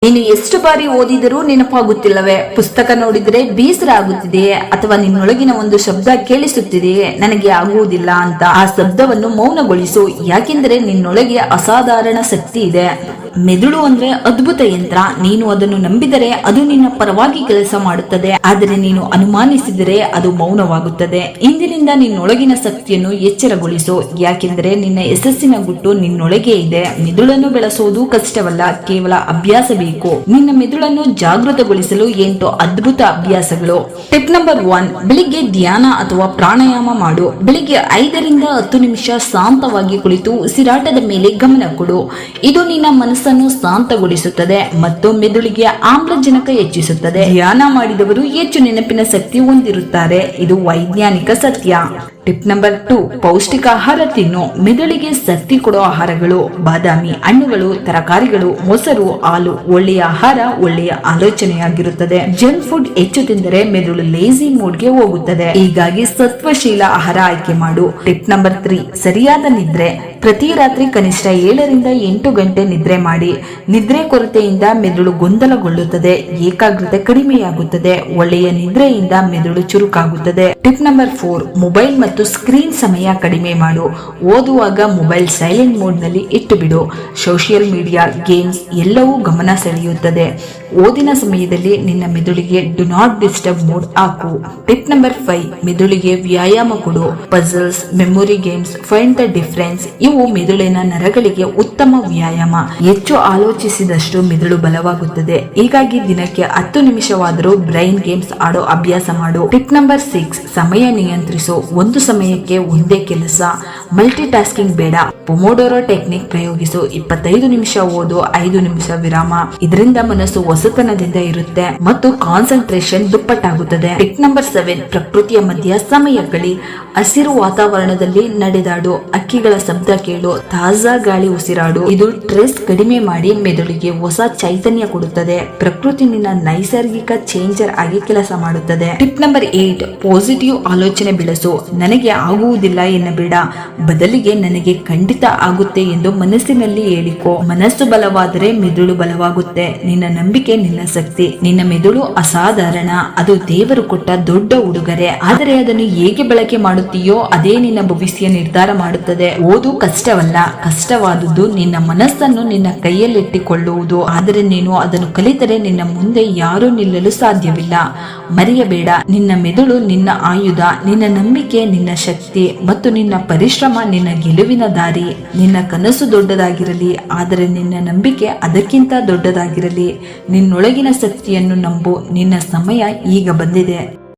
ನೀನು ಎಷ್ಟು ಬಾರಿ ಓದಿದರೂ ನೆನಪಾಗುತ್ತಿಲ್ಲವೇ? ಪುಸ್ತಕ ನೋಡಿದರೆ ಬೇಸರ ಆಗುತ್ತಿದೆಯೇ? ಅಥವಾ ನಿನ್ನೊಳಗಿನ ಒಂದು ಶಬ್ದ ಕೇಳಿಸುತ್ತಿದೆಯೇ, ನನಗೆ ಆಗುವುದಿಲ್ಲ ಅಂತ? ಆ ಶಬ್ದವನ್ನು ಮೌನಗೊಳಿಸು, ಯಾಕೆಂದರೆ ನಿನ್ನೊಳಗೆ ಅಸಾಧಾರಣ ಶಕ್ತಿ ಇದೆ. ಮೆದುಳು ಅಂದ್ರೆ ಅದ್ಭುತ ಯಂತ್ರ. ನೀನು ಅದನ್ನು ನಂಬಿದರೆ ಅದು ನಿನ್ನ ಪರವಾಗಿ ಕೆಲಸ ಮಾಡುತ್ತದೆ, ಆದರೆ ನೀನು ಅನುಮಾನಿಸಿದರೆ ಅದು ಮೌನವಾಗುತ್ತದೆ. ಇಂದಿನಿಂದ ನಿನ್ನೊಳಗಿನ ಶಕ್ತಿಯನ್ನು ಎಚ್ಚರಗೊಳಿಸು, ಯಾಕೆಂದರೆ ನಿನ್ನ ಯಶಸ್ಸಿನ ಗುಟ್ಟು ನಿನ್ನೊಳಗೆ ಇದೆ. ಮೆದುಳನ್ನು ಬೆಳೆಸುವುದು ಕಷ್ಟವಲ್ಲ, ಕೇವಲ ಅಭ್ಯಾಸ ಬೇಕು. ನಿನ್ನ ಮೆದುಳನ್ನು ಜಾಗೃತಗೊಳಿಸಲು 8 ಅದ್ಭುತ ಅಭ್ಯಾಸಗಳು. ಟಿಪ್ ನಂಬರ್ 1, ಬೆಳಿಗ್ಗೆ ಧ್ಯಾನ ಅಥವಾ ಪ್ರಾಣಾಯಾಮ ಮಾಡು. ಬೆಳಿಗ್ಗೆ 5 ರಿಂದ 10 ನಿಮಿಷ ಶಾಂತವಾಗಿ ಕುಳಿತು ಉಸಿರಾಟದ ಮೇಲೆ ಗಮನ ಕೊಡು. ಇದು ನಿನ್ನ ಮನಸ್ಸನ್ನು ಶಾಂತಗೊಳಿಸುತ್ತದೆ ಮತ್ತು ಮೆದುಳಿಗೆ ಆಮ್ಲಜನಕ ಹೆಚ್ಚಿಸುತ್ತದೆ. ಧ್ಯಾನ ಮಾಡಿದವರು ಹೆಚ್ಚು ನೆನಪಿನ ಶಕ್ತಿ ಹೊಂದಿರುತ್ತಾರೆ, ಇದು ವೈಜ್ಞಾನಿಕ ಸತ್ಯ. ಟಿಪ್ ನಂಬರ್ 2, ಪೌಷ್ಟಿಕ ಆಹಾರ ತಿನ್ನು. ಮೆದುಳಿಗೆ ಶಕ್ತಿ ಕೊಡೋ ಆಹಾರಗಳು ಬಾದಾಮಿ, ಹಣ್ಣುಗಳು, ತರಕಾರಿಗಳು, ಮೊಸರು, ಹಾಲು ಒಳ್ಳೆಯ ಆಹಾರ, ಒಳ್ಳೆಯ ಆಲೋಚನೆಯಾಗಿರುತ್ತದೆ. ಜಂಕ್ ಫುಡ್ ಹೆಚ್ಚು ತಿಂದರೆ ಮೆದುಳು ಲೇಜಿ ಮೋಡ್ಗೆ ಹೋಗುತ್ತದೆ, ಹೀಗಾಗಿ ಸತ್ವಶೀಲ ಆಹಾರ ಆಯ್ಕೆ ಮಾಡು. ಟಿಪ್ ನಂಬರ್ 3, ಸರಿಯಾದ ನಿದ್ರೆ. ಪ್ರತಿ ರಾತ್ರಿ ಕನಿಷ್ಠ 7 ರಿಂದ 8 ಗಂಟೆ ನಿದ್ರೆ ಮಾಡಿ. ನಿದ್ರೆ ಕೊರತೆಯಿಂದ ಮೆದುಳು ಗೊಂದಲಗೊಳ್ಳುತ್ತದೆ, ಏಕಾಗ್ರತೆ ಕಡಿಮೆಯಾಗುತ್ತದೆ. ಒಳ್ಳೆಯ ನಿದ್ರೆಯಿಂದ ಮೆದುಳು ಚುರುಕಾಗುತ್ತದೆ. ಟಿಪ್ ನಂಬರ್ 4, ಮೊಬೈಲ್ ಮತ್ತು ಸ್ಕ್ರೀನ್ ಸಮಯ ಕಡಿಮೆ ಮಾಡು. ಓದುವಾಗ ಮೊಬೈಲ್ ಸೈಲೆಂಟ್ ಮೋಡ್ ನಲ್ಲಿ ಇಟ್ಟು ಬಿಡು. ಸೋಷಿಯಲ್ ಮೀಡಿಯಾ, ಗೇಮ್ಸ್ ಎಲ್ಲವೂ ಗಮನ ಸೆಳೆಯುತ್ತದೆ. ಓದಿನ ಸಮಯದಲ್ಲಿ ನಿನ್ನ ಮೆದುಳಿಗೆ ಡು ನಾಟ್ ಡಿಸ್ಟರ್ಬ್ ಮೋಡ್ ಹಾಕು. ಟಿಪ್ ನಂಬರ್ 5, ಮೆದುಳಿಗೆ ವ್ಯಾಯಾಮ ಕೊಡು. Puzzles, memory games, find the difference ಇವು ಮೆದುಳಿನ ನರಗಳಿಗೆ ಉತ್ತಮ ವ್ಯಾಯಾಮ. ಹೆಚ್ಚು ಆಲೋಚಿಸಿದಷ್ಟು ಮೆದುಳು ಬಲವಾಗುತ್ತದೆ, ಹೀಗಾಗಿ ದಿನಕ್ಕೆ 10 ನಿಮಿಷವಾದರೂ ಬ್ರೈನ್ ಗೇಮ್ಸ್ ಆಡೋ ಅಭ್ಯಾಸ ಮಾಡು. ಟಿಪ್ ನಂಬರ್ 6, ಸಮಯ ನಿಯಂತ್ರಿಸು. ಒಂದು ಸಮಯಕ್ಕೆ ಒಂದೇ ಕೆಲಸ, ಮಲ್ಟಿ ಟಾಸ್ಕಿಂಗ್ ಬೇಡ. ಪೊಮೊಡೊರೊ ಟೆಕ್ನಿಕ್ ಪ್ರಯೋಗಿಸು. 25 ನಿಮಿಷ ಓದು, 5 ನಿಮಿಷ ವಿರಾಮ. ಇದರಿಂದ ಮನಸ್ಸು ಹೊಸತನದಿಂದ ಇರುತ್ತೆ ಮತ್ತು ಕಾನ್ಸಂಟ್ರೇಷನ್ ದುಪ್ಪಟ್ಟಾಗುತ್ತದೆ. ಟಿಪ್ ನಂಬರ್ 7, ಪ್ರಕೃತಿಯ ಮಧ್ಯ ಸಮಯ ಕಳಿ. ಹಸಿರು ವಾತಾವರಣದಲ್ಲಿ ನಡೆದಾಡು, ಹಕ್ಕಿಗಳ ಶಬ್ದ ಕೇಳು, ತಾಜಾ ಗಾಳಿ ಉಸಿರಾಡು. ಇದು ಸ್ಟ್ರೆಸ್ ಕಡಿಮೆ ಮಾಡಿ ಮೆದುಳಿಗೆ ಹೊಸ ಚೈತನ್ಯ ಕೊಡುತ್ತದೆ. ಪ್ರಕೃತಿ ನಿನ್ನ ನೈಸರ್ಗಿಕ ಚೇಂಜರ್ ಆಗಿ ಕೆಲಸ ಮಾಡುತ್ತದೆ. ಟಿಪ್ ನಂಬರ್ 8, ಪಾಸಿಟಿವ್ ಆಲೋಚನೆ ಬೆಳೆಸು. ನನಗೆ ಆಗುವುದಿಲ್ಲ ಎನ್ನಬೇಡ, ಬದಲಿಗೆ ನನಗೆ ಖಂಡಿತ ಆಗುತ್ತೆ ಎಂದು ಮನಸ್ಸಿನಲ್ಲಿ ಹೇಳಿಕೋ. ಮನಸ್ಸು ಬಲವಾದರೆ ಮೆದುಳು ಬಲವಾಗುತ್ತೆ. ನಿನ್ನ ನಂಬಿಕೆ ನಿನ್ನ ಶಕ್ತಿ. ನಿನ್ನ ಮೆದುಳು ಅಸಾಧಾರಣ, ಅದು ದೇವರು ಕೊಟ್ಟ ದೊಡ್ಡ ಉಡುಗೊರೆ. ಆದರೆ ಅದನ್ನು ಹೇಗೆ ಬಳಕೆ ಮಾಡುತ್ತೀಯೋ ಅದೇ ನಿನ್ನ ಭವಿಷ್ಯ ನಿರ್ಧಾರ ಮಾಡುತ್ತದೆ. ಓದು ಕಷ್ಟವಲ್ಲ, ಕಷ್ಟವಾದುದು ನಿನ್ನ ಮನಸ್ಸನ್ನು ನಿನ್ನ ಕೈಯಲ್ಲಿಟ್ಟುಕೊಳ್ಳುವುದು. ಆದರೆ ನೀನು ಅದನ್ನು ಕಲಿತರೆ ನಿನ್ನ ಮುಂದೆ ಯಾರೂ ನಿಲ್ಲಲು ಸಾಧ್ಯವಿಲ್ಲ. ಮರೆಯಬೇಡ, ನಿನ್ನ ಮೆದುಳು ನಿನ್ನ ಆಯುಧ, ನಿನ್ನ ನಂಬಿಕೆ ನಿನ್ನ ಶಕ್ತಿ ಮತ್ತು ನಿನ್ನ ಪರಿಶ್ರಮ ನಿನ್ನ ಗೆಲುವಿನ ದಾರಿ. ನಿನ್ನ ಕನಸು ದೊಡ್ಡದಾಗಿರಲಿ, ಆದರೆ ನಿನ್ನ ನಂಬಿಕೆ ಅದಕ್ಕಿಂತ ದೊಡ್ಡದಾಗಿರಲಿ. ನಿನ್ನೊಳಗಿನ ಶಕ್ತಿಯನ್ನು ನಂಬು. ನಿನ್ನ ಸಮಯ ಈಗ ಬಂದಿದೆ.